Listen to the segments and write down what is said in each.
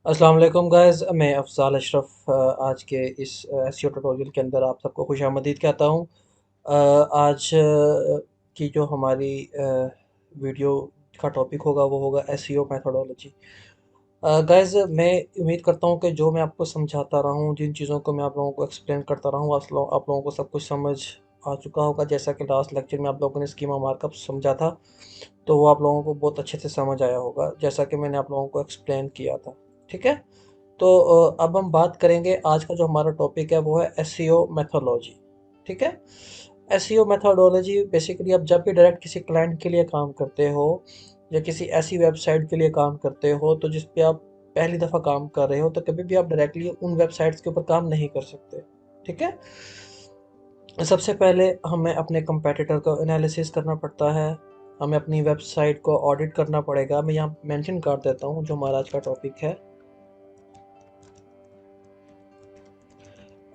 अस्सलाम वालेकुम गाइस, मैं अफ़ज़ाल अशरफ आज के इस एसईओ ट्यूटोरियल के अंदर आप सबको खुशामदीद कहता हूँ। आज की जो हमारी वीडियो का टॉपिक होगा वो होगा एसईओ मेथोडोलॉजी। गाइस, मैं उम्मीद करता हूँ कि जो मैं आपको समझाता रहा हूँ, जिन चीज़ों को मैं आप लोगों को एक्सप्लेन करता रहा हूँ, आप लोगों को सब कुछ समझ आ चुका होगा। जैसा कि लास्ट लेक्चर में आप लोगों ने स्कीमा मार्कअप समझा था, तो वो आप लोगों को बहुत अच्छे से समझ आया होगा, जैसा कि मैंने आप लोगों को एक्सप्लेन किया था। ठीक है। तो अब हम बात करेंगे। आज का जो हमारा टॉपिक है वो है एसईओ मेथोडोलॉजी। ठीक है। एसईओ मेथोडोलॉजी बेसिकली आप जब भी डायरेक्ट किसी क्लाइंट के लिए काम करते हो या किसी ऐसी वेबसाइट के लिए काम करते हो तो जिस पे आप पहली दफ़ा काम कर रहे हो, तो कभी भी आप डायरेक्टली उन वेबसाइट्स के ऊपर काम नहीं कर सकते। ठीक है। सबसे पहले हमें अपने कंपेटिटर का एनालिसिस करना पड़ता है। हमें अपनी वेबसाइट को ऑडिट करना पड़ेगा। मैं यहाँ मेंशन कर देता हूँ जो हमारा आज का टॉपिक है,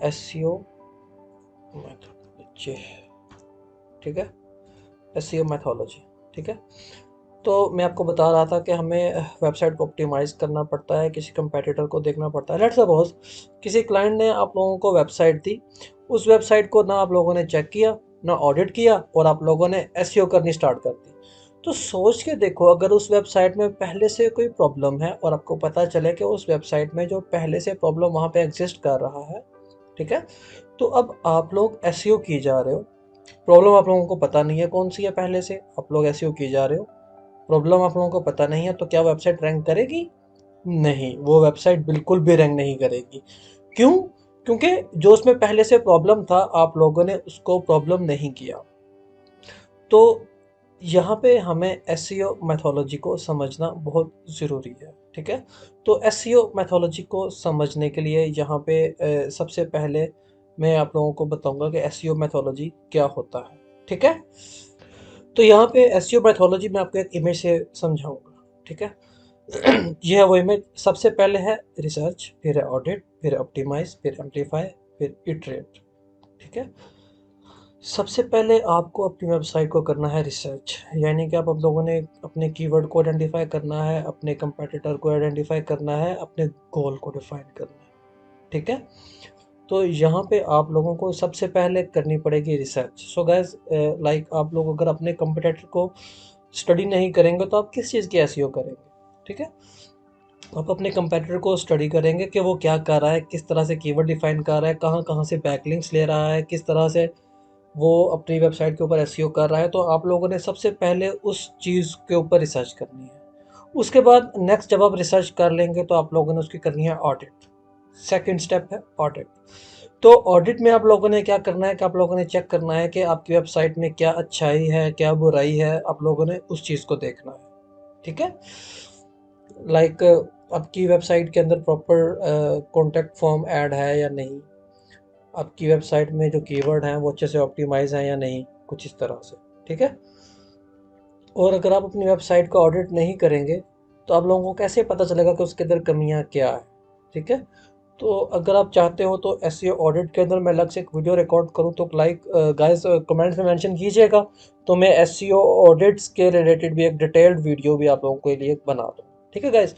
एसईओ मेथोडोलॉजी। ठीक है। SEO methodology. ठीक है। तो मैं आपको बता रहा था कि हमें वेबसाइट को ऑप्टिमाइज़ करना पड़ता है, किसी कंपेटिटर को देखना पड़ता है। लेट्स सपोज़ किसी क्लाइंट ने आप लोगों को वेबसाइट दी, उस वेबसाइट को ना आप लोगों ने चेक किया, ना ऑडिट किया, और आप लोगों ने एसईओ करनी स्टार्ट कर दी। तो सोच के देखो, अगर उस वेबसाइट में पहले से कोई प्रॉब्लम है और आपको पता चले कि उस वेबसाइट में जो पहले से प्रॉब्लम वहाँ पे एग्जिस्ट कर रहा है, ठीक है, तो अब आप लोग एसईओ किए जा रहे हो। प्रॉब्लम आप लोगों को पता नहीं है कौन सी है, पहले से आप लोग एसईओ किए जा रहे हो। प्रॉब्लम आप लोगों को पता नहीं है, तो क्या वेबसाइट रैंक करेगी? नहीं, वो वेबसाइट बिल्कुल भी रैंक नहीं करेगी। क्यों? क्योंकि जो उसमें पहले से प्रॉब्लम था, आप लोगों ने उसको प्रॉब्लम नहीं किया। तो यहाँ पे हमें एसईओ मेथोडोलॉजी को समझना बहुत ज़रूरी है। ठीक है। तो एसईओ मेथोडोलॉजी को समझने के लिए यहाँ पे सबसे पहले मैं आप लोगों को बताऊंगा कि एसईओ मेथोडोलॉजी क्या होता है। ठीक है। तो यहाँ पे एसईओ मेथोडोलॉजी मैं आपको एक इमेज से समझाऊंगा। ठीक है। ये है वो इमेज। सबसे पहले है रिसर्च, फिर है ऑडिट, फिर ऑप्टिमाइज, फिर एम्पलीफाई, फिर इटरेट। ठीक है। सबसे पहले आपको अपनी वेबसाइट को करना है रिसर्च, यानी कि आप लोगों ने अपने कीवर्ड को आइडेंटिफाई करना है, अपने कंपेटिटर को आइडेंटिफाई करना है, अपने गोल को डिफाइन करना है। ठीक है। तो यहाँ पे आप लोगों को सबसे पहले करनी पड़ेगी रिसर्च। सो गाइस, लाइक आप लोग अगर अपने कंपेटिटर को स्टडी नहीं करेंगे तो आप किस चीज़ की एसईओ करेंगे? ठीक है। आप अपने कंपेटिटर को स्टडी करेंगे कि वो क्या कर रहा है, किस तरह से कीवर्ड डिफाइन कर रहा है, कहाँ कहाँ से बैकलिंक्स ले रहा है, किस तरह से वो अपनी वेबसाइट के ऊपर एसईओ कर रहा है। तो आप लोगों ने सबसे पहले उस चीज़ के ऊपर रिसर्च करनी है। उसके बाद नेक्स्ट जब आप रिसर्च कर लेंगे तो आप लोगों ने उसकी करनी है ऑडिट। सेकंड स्टेप है ऑडिट। तो ऑडिट में आप लोगों ने क्या करना है कि आप लोगों ने चेक करना है कि आपकी वेबसाइट में क्या अच्छाई है, क्या बुराई है, आप लोगों ने उस चीज़ को देखना है। ठीक है। लाइक आपकी वेबसाइट के अंदर प्रॉपर कॉन्टैक्ट फॉर्म ऐड है या नहीं, आपकी वेबसाइट में जो कीवर्ड हैं वो अच्छे से ऑप्टिमाइज हैं या नहीं, कुछ इस तरह से। ठीक है। और अगर आप अपनी वेबसाइट का ऑडिट नहीं करेंगे तो आप लोगों को कैसे पता चलेगा कि उसके अंदर कमियां क्या है? ठीक है। तो अगर आप चाहते हो तो एसईओ ऑडिट के अंदर मैं अलग से एक वीडियो रिकॉर्ड करूं, तो लाइक गाइस कमेंट्स में मेंशन कीजिएगा, तो मैं एसईओ ऑडिट्स के रिलेटेड भी एक डिटेल्ड वीडियो भी आप लोगों के लिए बना दूँ। ठीक है गाइस।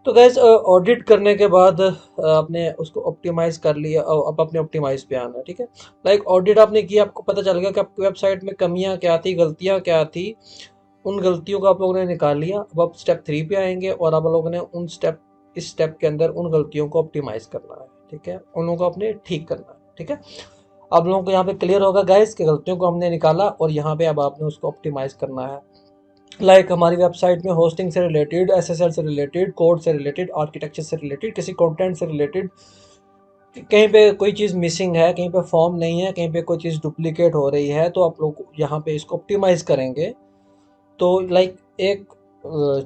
तो गैस ऑडिट करने के बाद आपने उसको ऑप्टिमाइज कर लिया, अब अपने ऑप्टिमाइज पे आना है। ठीक है। लाइक ऑडिट आपने किया, आपको पता चल गया कि आपकी वेबसाइट में कमियां क्या थी, गलतियां क्या थी। उन गलतियों को आप लोगों ने निकाल लिया। अब आप स्टेप 3 पे आएंगे और आप लोगों ने इस स्टेप के अंदर उन गलतियों को ऑप्टिमाइज करना है। ठीक है। उन लोगों को आपने ठीक करना है। ठीक है। आप लोगों को यहाँ पे क्लियर होगा गाइस कि गलतियों को हमने निकाला और यहाँ पे अब आपने उसको ऑप्टिमाइज करना है। लाइक हमारी वेबसाइट में होस्टिंग से रिलेटेड, एसएसएल से रिलेटेड, कोड से रिलेटेड, आर्किटेक्चर से रिलेटेड, किसी कंटेंट से रिलेटेड कहीं पे कोई चीज़ मिसिंग है, कहीं पे फॉर्म नहीं है, कहीं पे कोई चीज़ डुप्लीकेट हो रही है, तो आप लोग यहाँ पे इसको ऑप्टिमाइज करेंगे। तो लाइक एक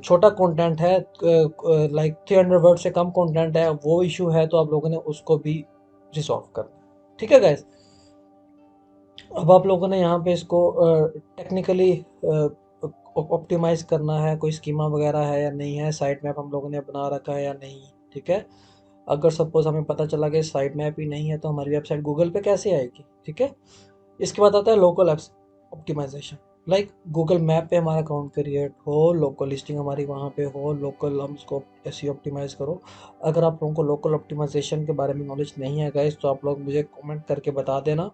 छोटा कंटेंट है, लाइक 300 वर्ड से कम कंटेंट है, वो इशू है, तो आप लोगों ने उसको भी रिजॉल्व करना है। ठीक है गाइस। अब आप लोगों ने यहाँ पे इसको टेक्निकली ऑप्टिमाइज करना है, कोई स्कीमा वगैरह है या नहीं है, साइट मैप हम लोगों ने बना रखा है या नहीं। ठीक है। अगर सपोज हमें पता चला कि साइट मैप ही नहीं है तो हमारी वेबसाइट गूगल पे कैसे आएगी? ठीक है। इसके बाद आता है local apps optimization. Like Google map पे हमारा अकाउंट क्रिएट हो, लोकल लिस्टिंग हमारी वहाँ पे हो, लोकल हम उसको एसईओ ऑप्टिमाइज़ करो। अगर आप लोगों को लोकल ऑप्टिमाइजेशन के बारे में नॉलेज नहीं है गाइस, तो आप लोग मुझे कमेंट करके बता देना।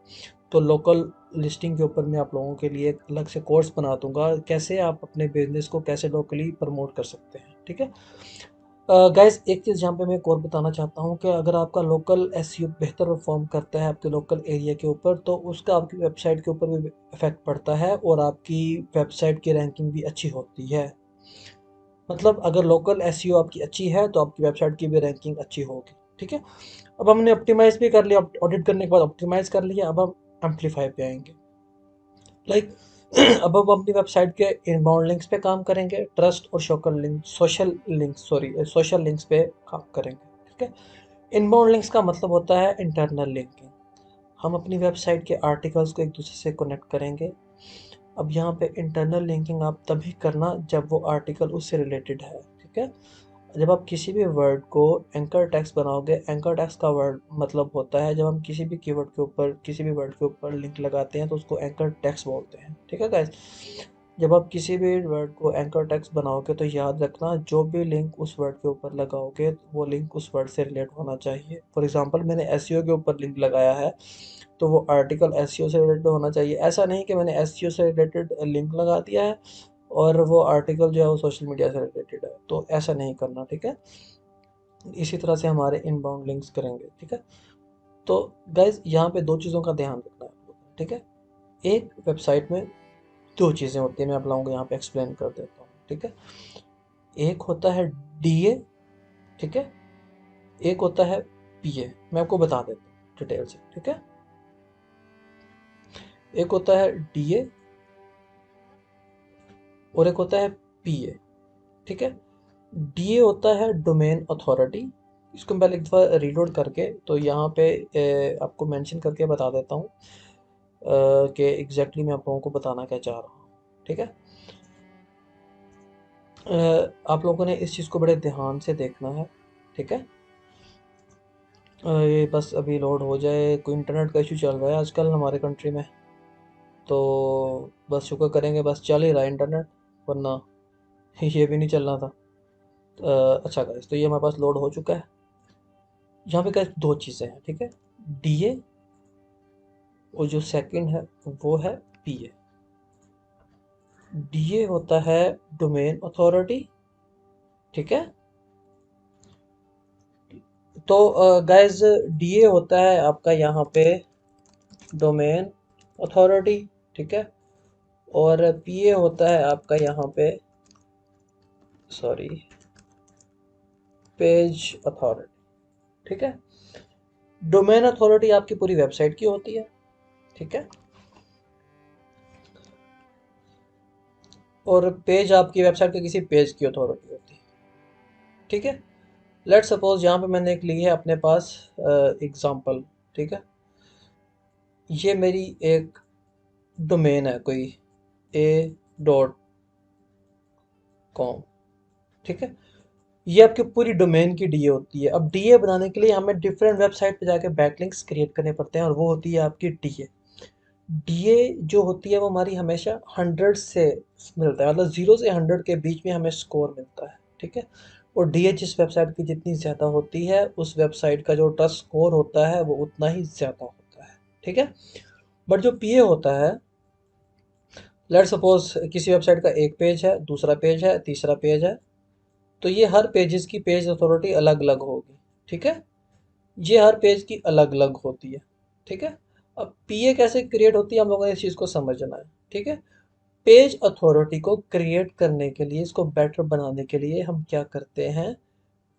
तो लोकल लिस्टिंग के ऊपर मैं आप लोगों के लिए एक अलग से कोर्स बना दूंगा, कैसे आप अपने बिजनेस को कैसे लोकली प्रमोट कर सकते हैं, ठीक है। गाइस एक चीज़ यहाँ पे मैं एक और बताना चाहता हूँ कि अगर आपका लोकल एसईओ बेहतर परफॉर्म करता है आपके लोकल एरिया के ऊपर, तो उसका आपकी वेबसाइट के ऊपर भी इफेक्ट पड़ता है और आपकी वेबसाइट की रैंकिंग भी अच्छी होती है। मतलब अगर लोकल एसईओ आपकी अच्छी है तो आपकी वेबसाइट की भी रैंकिंग अच्छी होगी, ठीक है। अब हमने ऑप्टिमाइज भी कर लिया, ऑडिट करने के बाद ऑप्टिमाइज कर लिया, अब हम एम्पलीफाई पे आएंगे। लाइक अब हम अपनी वेबसाइट के इनबाउंड लिंक्स पे काम करेंगे, ट्रस्ट और सोशल लिंक्स पे काम करेंगे, ठीक है। इनबाउंड लिंक्स का मतलब होता है इंटरनल लिंकिंग। हम अपनी वेबसाइट के आर्टिकल्स को एक दूसरे से कनेक्ट करेंगे। अब यहाँ पे इंटरनल लिंकिंग आप तभी करना जब वो आर्टिकल उससे रिलेटेड है, ठीक है। जब आप किसी भी वर्ड को एंकर टेक्स्ट बनाओगे, एंकर टेक्स्ट का वर्ड मतलब होता है जब हम किसी भी कीवर्ड के ऊपर किसी भी वर्ड के ऊपर लिंक लगाते हैं तो उसको एंकर टेक्स्ट बोलते हैं, ठीक है गाइस। जब आप किसी भी वर्ड को एंकर टेक्स्ट बनाओगे तो याद रखना जो भी लिंक उस वर्ड के ऊपर लगाओगे वो लिंक उस वर्ड से रिलेट होना चाहिए। फॉर एग्जांपल मैंने एसईओ के ऊपर लिंक लगाया है तो वो आर्टिकल एसईओ से रिलेटेड होना चाहिए। ऐसा नहीं कि मैंने एसईओ से रिलेटेड लिंक लगा दिया है और वो आर्टिकल जो है वो सोशल मीडिया से रिलेटेड है, तो ऐसा नहीं करना, ठीक है। इसी तरह से हमारे इनबाउंड लिंक्स करेंगे, ठीक है। तो गाइज यहाँ पे दो चीज़ों का ध्यान रखना है आप लोगों को, ठीक है। एक वेबसाइट में दो चीज़ें होती हैं, मैं आप लोगों को यहाँ पे एक्सप्लेन कर देता हूँ, ठीक है। एक होता है डीए, ठीक है। एक होता है पीए, मैं आपको बता देता हूँ डिटेल से, ठीक है। एक होता है डीए और एक होता है पीए, ठीक है। डीए होता है डोमेन अथॉरिटी। इसको मैं पहले एक दफ़ा रीलोड करके तो यहाँ पे आपको मेंशन करके बता देता हूँ कि एग्जैक्टली मैं आप लोगों को बताना क्या चाह रहा हूँ, ठीक है। आप लोगों ने इस चीज़ को बड़े ध्यान से देखना है, ठीक है। ये बस अभी लोड हो जाए, कोई इंटरनेट का इशू चल रहा है आजकल हमारे कंट्री में, तो बस शुक्र करेंगे बस चल ही रहा है इंटरनेट, वरना ये भी नहीं चलना था। अच्छा गाइस, तो ये हमारे पास लोड हो चुका है। यहाँ पे गाइस दो चीज़ें हैं, ठीक है। डीए और जो सेकंड है वो है पीए। डीए होता है डोमेन अथॉरिटी, ठीक है। तो गाइस डीए होता है आपका यहाँ पे डोमेन अथॉरिटी, ठीक है। और पीए होता है आपका यहाँ पे सॉरी पेज अथॉरिटी, ठीक है। डोमेन अथॉरिटी आपकी पूरी वेबसाइट की होती है, ठीक है। और पेज आपकी वेबसाइट के किसी पेज की अथॉरिटी होती है, ठीक है। लेट सपोज यहाँ पे मैंने एक ली है अपने पास एग्जांपल, ठीक है। ये मेरी एक डोमेन है कोई a.com, ठीक है। ये आपकी पूरी डोमेन की डीए होती है। अब डीए बनाने के लिए हमें डिफरेंट वेबसाइट पे जाके बैकलिंक्स क्रिएट करने पड़ते हैं और वो होती है आपकी डीए। डीए जो होती है वो हमारी हमेशा 100 से मिलता है, मतलब 0 से 100 के बीच में हमें स्कोर मिलता है, ठीक है। और डीए जिस वेबसाइट की जितनी ज़्यादा होती है उस वेबसाइट का जो ट्रस्ट स्कोर होता है वो उतना ही ज़्यादा होता है, ठीक है। बट जो पीए होता है, लेट सपोज किसी वेबसाइट का एक पेज है, दूसरा पेज है, तीसरा पेज है, तो ये हर पेजेस की पेज अथॉरिटी अलग अलग होगी, ठीक है। ये हर पेज की अलग अलग होती है, ठीक है। अब पीए कैसे क्रिएट होती है हम लोगों ने इस चीज़ को समझना है, ठीक है। पेज अथॉरिटी को क्रिएट करने के लिए, इसको बेटर बनाने के लिए हम क्या करते हैं,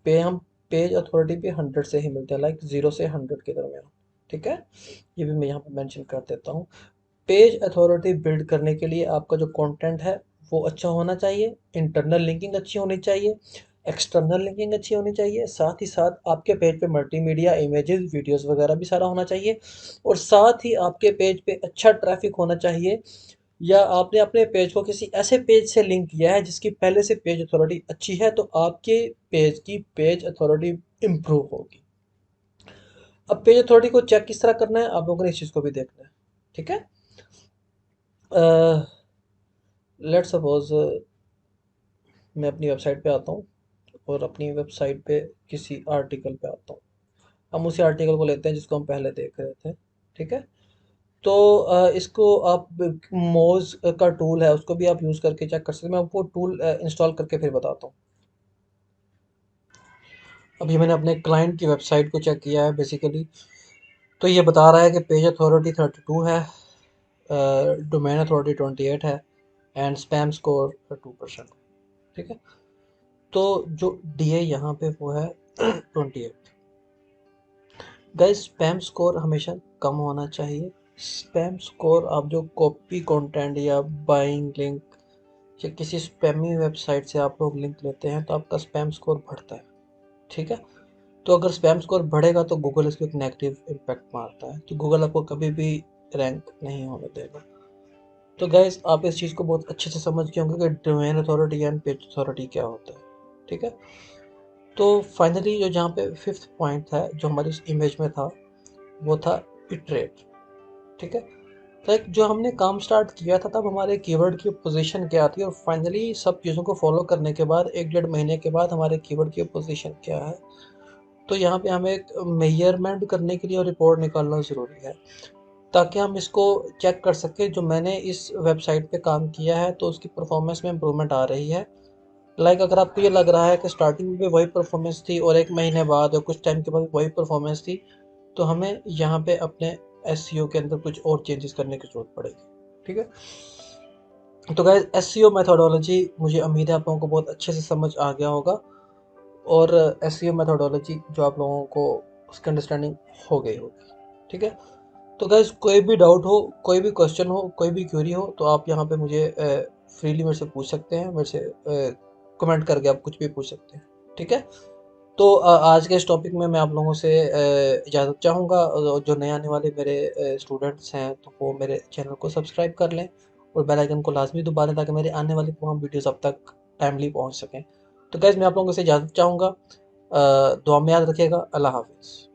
हम पेज अथॉरिटी पे 100 से ही मिलते हैं, लाइक 0 से 100 के दरमियान, ठीक है। ये भी मैं यहाँ पे मेंशन कर देता हूँ। पेज अथॉरिटी बिल्ड करने के लिए आपका जो कंटेंट है वो अच्छा होना चाहिए, इंटरनल लिंकिंग अच्छी होनी चाहिए, एक्सटर्नल लिंकिंग अच्छी होनी चाहिए, साथ ही साथ आपके पेज पे मल्टीमीडिया इमेजेस वीडियोस वगैरह भी सारा होना चाहिए, और साथ ही आपके पेज पे अच्छा ट्रैफिक होना चाहिए, या आपने अपने पेज को किसी ऐसे पेज से लिंक किया है जिसकी पहले से पेज अथॉरिटी अच्छी है, तो आपके पेज की पेज अथॉरिटी इम्प्रूव होगी। अब पेज अथॉरिटी को चेक किस तरह करना है आप लोगों ने इस चीज़ को भी देखना है, ठीक है। लेट्स सपोज मैं अपनी वेबसाइट पे आता हूँ और अपनी वेबसाइट पे किसी आर्टिकल पे आता हूँ। हम उसी आर्टिकल को लेते हैं जिसको हम पहले देख रहे थे, ठीक है। तो इसको आप मोज का टूल है उसको भी आप यूज़ करके चेक कर सकते हैं। मैं आपको टूल इंस्टॉल करके फिर बताता हूँ। अभी मैंने अपने क्लाइंट की वेबसाइट को चेक किया है बेसिकली। तो ये बता रहा है कि पेज अथॉरिटी 32 है, डोमेन अथॉरिटी 28 है एंड स्पैम स्कोर 2%, ठीक है। तो जो डी है यहाँ पे वो है 28। गाइस स्पैम स्कोर हमेशा कम होना चाहिए। स्पैम स्कोर आप जो कॉपी कंटेंट या बाइंग लिंक या किसी स्पैमी वेबसाइट से आप लोग लिंक लेते हैं तो आपका स्पैम स्कोर बढ़ता है, ठीक है। तो अगर स्पैम स्कोर बढ़ेगा तो गूगल इसको एक नेगेटिव इम्पैक्ट मारता है, तो गूगल आपको कभी भी रैंक नहीं होने देगा। तो गाइस आप इस चीज़ को बहुत अच्छे से समझ गए होंगे कि domain authority and page authority क्या होता है, ठीक है। तो फाइनली जो जहाँ पे फिफ्थ पॉइंट था जो हमारी इस इमेज में था वो था इटरेट, ठीक है। तो एक जो हमने काम स्टार्ट किया था तब हमारे कीवर्ड की पोजीशन क्या थी और फाइनली सब चीज़ों को फॉलो करने के बाद 1 डेढ़ महीने के बाद हमारे कीवर्ड की पोजीशन क्या है। तो यहाँ पे हमें एक मेजरमेंट करने के लिए और रिपोर्ट निकालना ज़रूरी है ताकि हम इसको चेक कर सकें जो मैंने इस वेबसाइट पे काम किया है तो उसकी परफॉर्मेंस में इम्प्रूवमेंट आ रही है। अगर आपको ये लग रहा है कि स्टार्टिंग में वही परफॉर्मेंस थी और 1 महीने बाद और कुछ टाइम के बाद वही परफॉर्मेंस थी, तो हमें यहाँ पे अपने एसईओ के अंदर कुछ और चेंजेस करने की ज़रूरत पड़ेगी, ठीक है। तो गाइस एसईओ मेथोडोलॉजी मुझे उम्मीद है आप लोगों को बहुत अच्छे से समझ आ गया होगा और एसईओ मेथोडोलॉजी जो आप लोगों को उसकी अंडरस्टैंडिंग हो गई होगी, ठीक है। तो गाइस कोई भी डाउट हो, कोई भी क्वेश्चन हो, कोई भी क्वेरी हो तो आप यहाँ पे मुझे फ्रीली मेरे से पूछ सकते हैं, मेरे से कमेंट करके आप कुछ भी पूछ सकते हैं, ठीक है। तो आज के इस टॉपिक में मैं आप लोगों से इजाज़त चाहूँगा। जो नए आने वाले मेरे स्टूडेंट्स हैं तो वो मेरे चैनल को सब्सक्राइब कर लें और बेल आइकन को लाजमी दबा लें ताकि मेरे आने वाली तमाम वीडियोस अब तक टाइमली पहुँच सकें। तो गाइस मैं आप लोगों से इजाज़त चाहूँगा। दुआ में याद रखिएगा। अल्लाह हाफिज़।